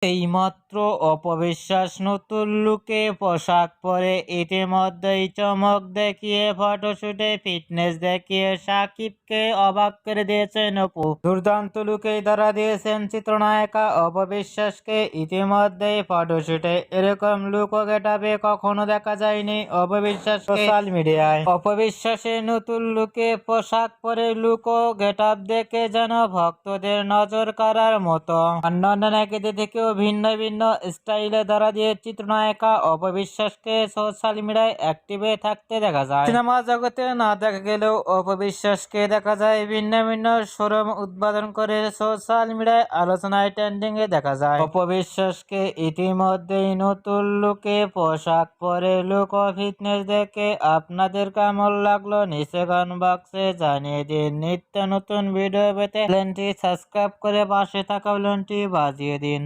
এইমাত্র অপবিশ্বাস নতুন লুকে পোশাক পরে ইতিমধ্যেই চমক দেখিয়ে ফটোশুটে ফিটনেস দেখিয়ে সাকিবকে অবাক করে দিয়েছেন অপু। দুর্দান্ত লুকেই ধরা দিয়েছেন চিত্রনায়িকা অপবিশ্বাসকে। ইতিমধ্যেই ফটোশুটে এরকম লুক ও গেটআপে কখনো দেখা যায়নি অপবিশ্বাস সোশ্যাল মিডিয়ায়। অপবিশ্বাসের নতুন লুকে পোশাক পরে লুক ও গেটআপ দেখে যেন ভক্তদের নজর কাড়ার মতো। অন্যান্য নায়িকাদের থেকেও ভিন্ন ভিন্ন স্টাইলে ধরা দিয়ে চিত্রনায়িকা অপবিশ্বাসকে সোশ্যাল মিডিয়ায় অ্যাক্টিভে থাকতে দেখা যায়। সিনেমা জগতে না দেখা গেলেও অপবিশ্বাসকে দেখা যায় ভিন্ন ভিন্ন শোরুম উদ্বোধন করে সোশ্যাল মিডিয়ায় আলোচনায় ট্রেন্ডিং এ দেখা যায়। অপবিশ্বাসকে ইতিমধ্যেই নতুন লুকে পোশাক পরে লুক ও ফিটনেস দেখে আপনাদের কেমন লাগলো নিচে কমেন্ট বক্সে জানিয়ে দিন। নিত্য নতুন ভিডিও পেতে চ্যানেলটি সাবস্ক্রাইব করে পাশে থাকা বেলটি বাজিয়ে দিন।